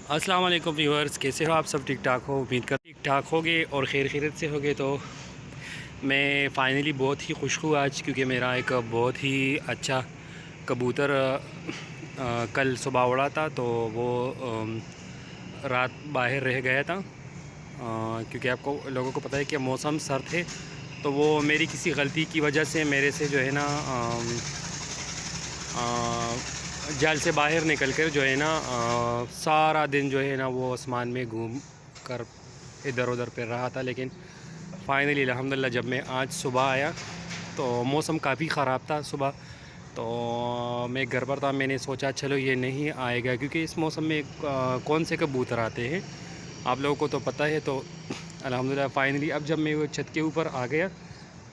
अस्सलाम वालेकुम व्यूअर्स, कैसे हो आप सब? ठीक ठाक हो? उम्मीद कर ठीक ठाक होगे और खैर खैरियत से होगे। तो मैं फ़ाइनली बहुत ही खुश हूँ आज, क्योंकि मेरा एक बहुत ही अच्छा कबूतर कल सुबह उड़ा था। तो वो रात बाहर रह गया था, क्योंकि आपको लोगों को पता है कि मौसम सर्द है। तो वो मेरी किसी गलती की वजह से मेरे से जो है ना जाल से बाहर निकल कर जो है ना सारा दिन जो है ना वो आसमान में घूम कर इधर उधर फिर रहा था। लेकिन फ़ाइनली अल्हम्दुलिल्लाह जब मैं आज सुबह आया तो मौसम काफ़ी ख़राब था सुबह। तो मैं घर पर था, मैंने सोचा चलो ये नहीं आएगा, क्योंकि इस मौसम में कौन से कबूतर आते हैं आप लोगों को तो पता है। तो अल्हम्दुलिल्लाह फ़ाइनली अब जब मैं वो छत के ऊपर आ गया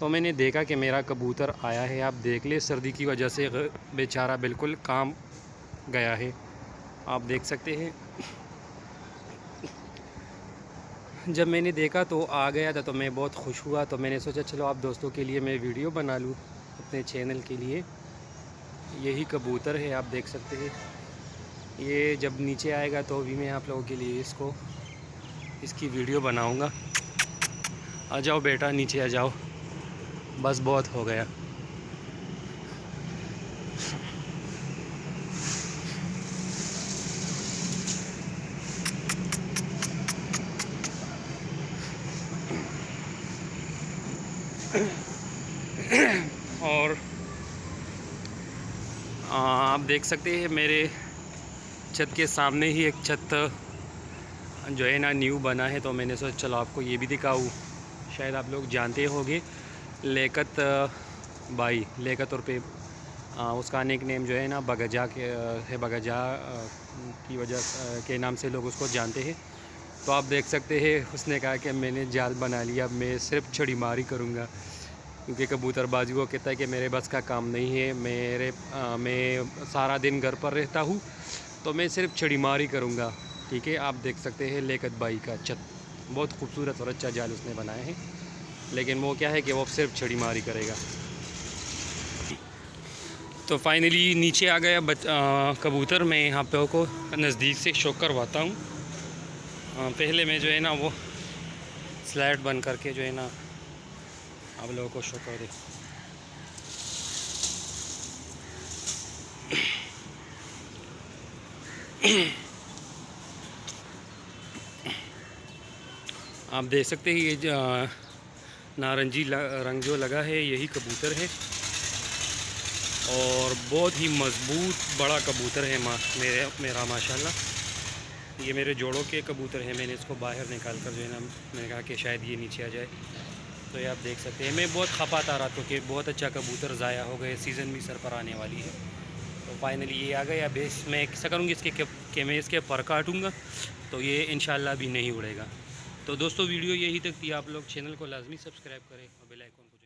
तो मैंने देखा कि मेरा कबूतर आया है। आप देख ले, सर्दी की वजह से बेचारा बिल्कुल काम गया है, आप देख सकते हैं। जब मैंने देखा तो आ गया था तो मैं बहुत खुश हुआ। तो मैंने सोचा चलो आप दोस्तों के लिए मैं वीडियो बना लूँ अपने चैनल के लिए। यही कबूतर है, आप देख सकते हैं। ये जब नीचे आएगा तो भी मैं आप लोगों के लिए इसकी वीडियो बनाऊँगा। आ जाओ बेटा, नीचे आ जाओ, बस बहुत हो गया। और आप देख सकते हैं मेरे छत के सामने ही एक छत जो है ना न्यू बना है। तो मैंने सोचा चलो आपको ये भी दिखाऊँ। शायद आप लोग जानते होंगे लेकत बाई, लेकत और पे उसका निक नेम जो है ना बगजा के है। बगजा की वजह के नाम से लोग उसको जानते हैं। तो आप देख सकते हैं उसने कहा कि मैंने जाल बना लिया, मैं सिर्फ छड़ी मारी करूँगा, क्योंकि कबूतरबाजी वो कहता है कि मेरे बस का काम नहीं है। मैं सारा दिन घर पर रहता हूँ, तो मैं सिर्फ छड़ी मारी करूँगा। ठीक है, आप देख सकते हैं लेकत बाई का छत, बहुत खूबसूरत और अच्छा जाल उसने बनाया है। लेकिन वो क्या है कि वो सिर्फ छड़ी मारी करेगा। तो फाइनली नीचे आ गया कबूतर। मैं यहाँ पे को नज़दीक से शो करवाता हूँ। पहले मैं जो है ना वो स्लाइड बंद करके जो है ना आप लोगों को शो कर दे। आप देख सकते हैं ये नारंगी रंग जो लगा है यही कबूतर है, और बहुत ही मज़बूत बड़ा कबूतर है मेरा माशाल्लाह। ये मेरे जोड़ों के कबूतर हैं। मैंने इसको बाहर निकाल कर जो है ना मैंने कहा कि शायद ये नीचे आ जाए। तो ये आप देख सकते हैं, मैं बहुत खपा था रात को कि बहुत अच्छा कबूतर ज़ाया हो गए, सीज़न भी सर पर आने वाली है। तो फाइनली ये आ गया। बेस मैं ऐसा करूँगी कि मैं इसके पर काटूँगा तो ये इंशाल्लाह भी नहीं उड़ेगा। तो दोस्तों वीडियो यही तक थी। आप लोग चैनल को लाजमी सब्सक्राइब करें और बेल आइकन को